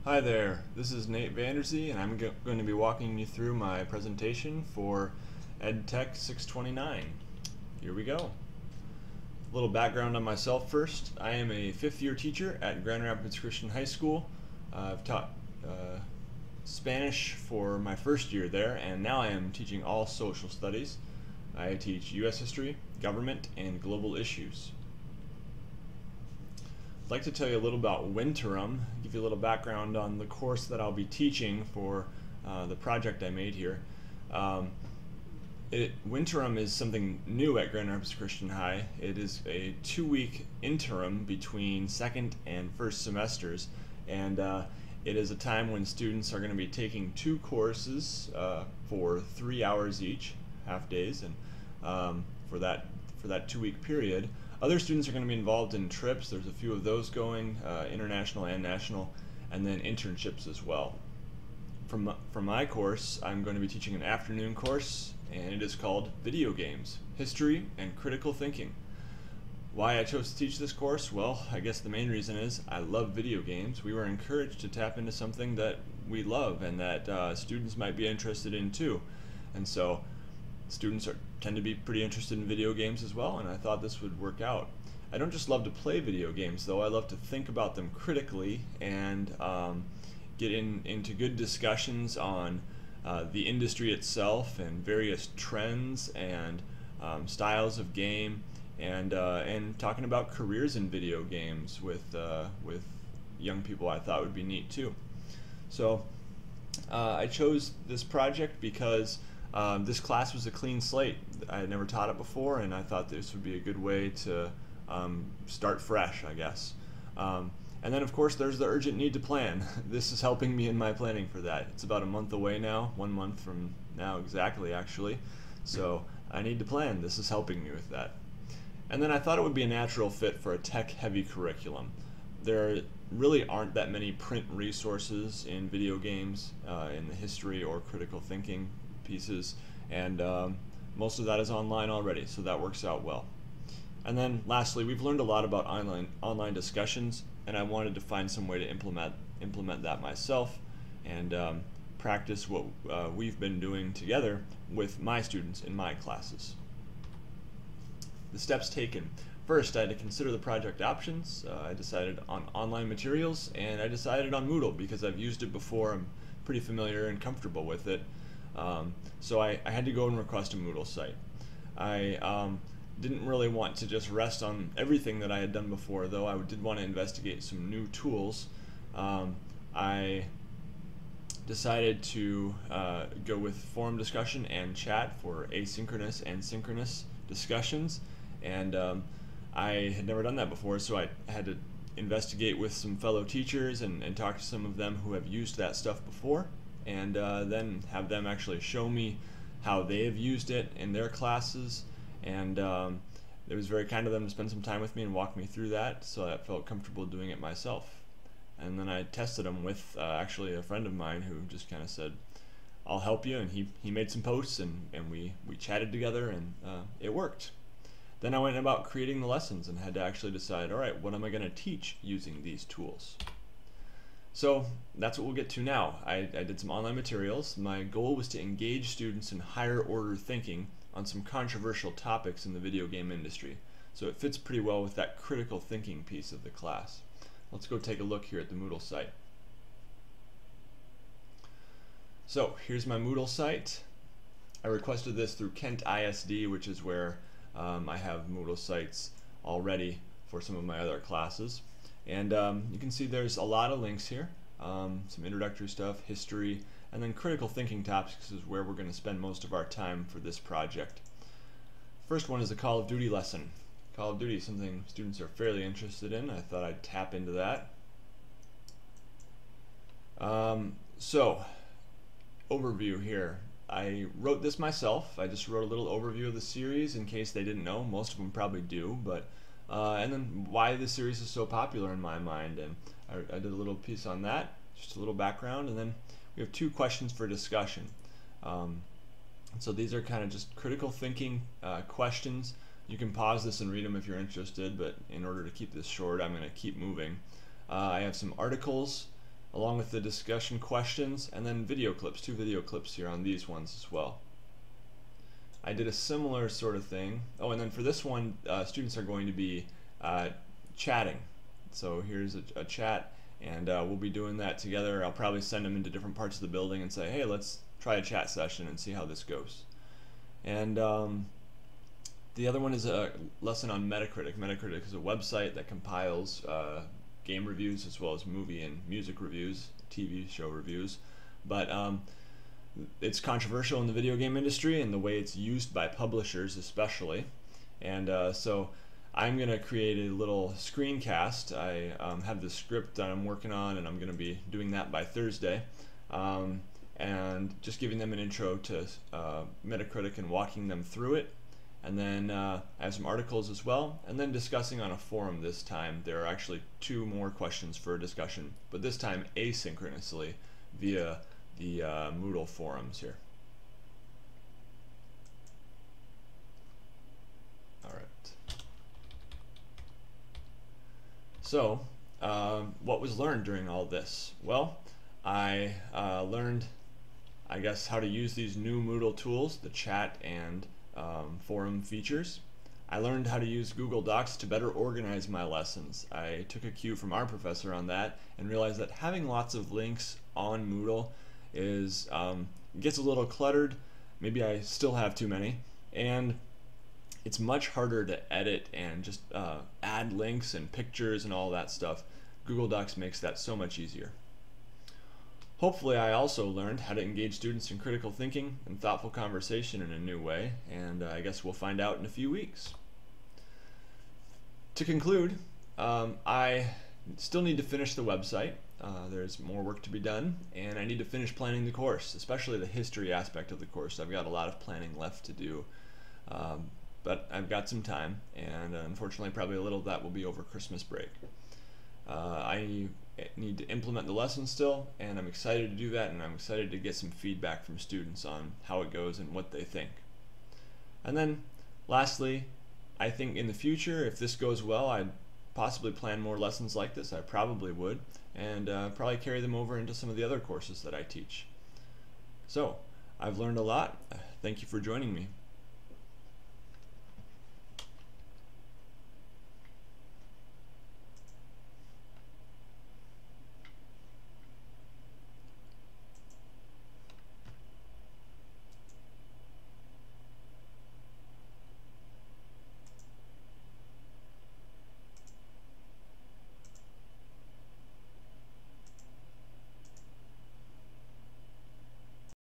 Hi there, this is Nate Vanderzee, and I'm going to be walking you through my presentation for EdTech 629. Here we go. A little background on myself first. I am a fifth-year teacher at Grand Rapids Christian High School. I've taught Spanish for my first year there, and now I am teaching all social studies. I teach U.S. history, government, and global issues. I'd like to tell you a little about Winterim, give you a little background on the course that I'll be teaching for the project I made here. Winterim is something new at Grand Rapids Christian High. It is a 2-week interim between second and first semesters, and it is a time when students are going to be taking 2 courses for 3 hours each, half days, and for that 2-week period. Other students are going to be involved in trips. There's a few of those going, international and national, and then internships as well. For my course, I'm going to be teaching an afternoon course, and it is called Video Games, History and Critical Thinking. Why I chose to teach this course? Well, I guess the main reason is I love video games. We were encouraged to tap into something that we love and that students might be interested in too. And so students tend to be pretty interested in video games as well, and I thought this would work out. I don't just love to play video games, though. I love to think about them critically and get into good discussions on the industry itself and various trends and styles of game, and talking about careers in video games with young people I thought would be neat too. So I chose this project because this class was a clean slate. I had never taught it before, and I thought this would be a good way to start fresh, I guess. And then, of course, there's the urgent need to plan. This is helping me in my planning for that. It's about a month away now, 1 month from now exactly, actually. So I need to plan. This is helping me with that. And then I thought it would be a natural fit for a tech-heavy curriculum. There really aren't that many print resources in video games, in the history or critical thinking pieces, and most of that is online already, so that works out well. And then lastly, we've learned a lot about online discussions, and I wanted to find some way to implement that myself and practice what we've been doing together with my students in my classes. The steps taken. First, I had to consider the project options. I decided on online materials, and I decided on Moodle because I've used it before. I'm pretty familiar and comfortable with it. So I had to go and request a Moodle site. I didn't really want to just rest on everything that I had done before, though I did want to investigate some new tools. I decided to go with forum discussion and chat for asynchronous and synchronous discussions, and I had never done that before, so I had to investigate with some fellow teachers and talk to some of them who have used that stuff before, and then have them actually show me how they have used it in their classes. And it was very kind of them to spend some time with me and walk me through that, so I felt comfortable doing it myself. And then I tested them with actually a friend of mine who just kind of said, I'll help you, and he made some posts, and we chatted together, and it worked. Then I went about creating the lessons and had to actually decide, all right, what am I going to teach using these tools? So that's what we'll get to now. I did some online materials. My goal was to engage students in higher order thinking on some controversial topics in the video game industry. So it fits pretty well with that critical thinking piece of the class. Let's go take a look here at the Moodle site. So here's my Moodle site. I requested this through Kent ISD, which is where I have Moodle sites already for some of my other classes. And you can see there's a lot of links here, some introductory stuff, history, and then critical thinking topics is where we're going to spend most of our time for this project. First one is a Call of Duty lesson. Call of Duty is something students are fairly interested in. I thought I'd tap into that. So, overview here. I wrote this myself. I just wrote a little overview of the series in case they didn't know. Most of them probably do, but and then why this series is so popular in my mind, and I did a little piece on that, just a little background, and then we have 2 questions for discussion. So these are kind of just critical thinking questions. You can pause this and read them if you're interested, but in order to keep this short, I'm going to keep moving. I have some articles along with the discussion questions, and then video clips, 2 video clips here on these ones as well. I did a similar sort of thing. Oh, and then for this one, students are going to be chatting. So here's a chat, and we'll be doing that together. I'll probably send them into different parts of the building and say, hey, let's try a chat session and see how this goes. And the other one is a lesson on Metacritic. Metacritic is a website that compiles game reviews as well as movie and music reviews, TV show reviews. But it's controversial in the video game industry and the way it's used by publishers especially. And so I'm going to create a little screencast. I have the script that I'm working on, and I'm going to be doing that by Thursday. And just giving them an intro to Metacritic and walking them through it. And then I have some articles as well, and then discussing on a forum this time. There are actually 2 more questions for discussion, but this time asynchronously via the Moodle forums here. Alright. So, what was learned during all this? Well, I learned, I guess, how to use these new Moodle tools, the chat and forum features. I learned how to use Google Docs to better organize my lessons. I took a cue from our professor on that and realized that having lots of links on Moodle is gets a little cluttered. Maybe I still have too many, and it's much harder to edit and just add links and pictures and all that stuff. Google Docs makes that so much easier. Hopefully I also learned how to engage students in critical thinking and thoughtful conversation in a new way, and I guess we'll find out in a few weeks. To conclude, I still need to finish the website. There's more work to be done, and I need to finish planning the course, especially the history aspect of the course. I've got a lot of planning left to do, but I've got some time, and unfortunately probably a little of that will be over Christmas break. I need to implement the lesson still, and I'm excited to do that, and I'm excited to get some feedback from students on how it goes and what they think. And then lastly, I think in the future, if this goes well, I'd possibly plan more lessons like this. I probably would, and probably carry them over into some of the other courses that I teach. So I've learned a lot. Thank you for joining me.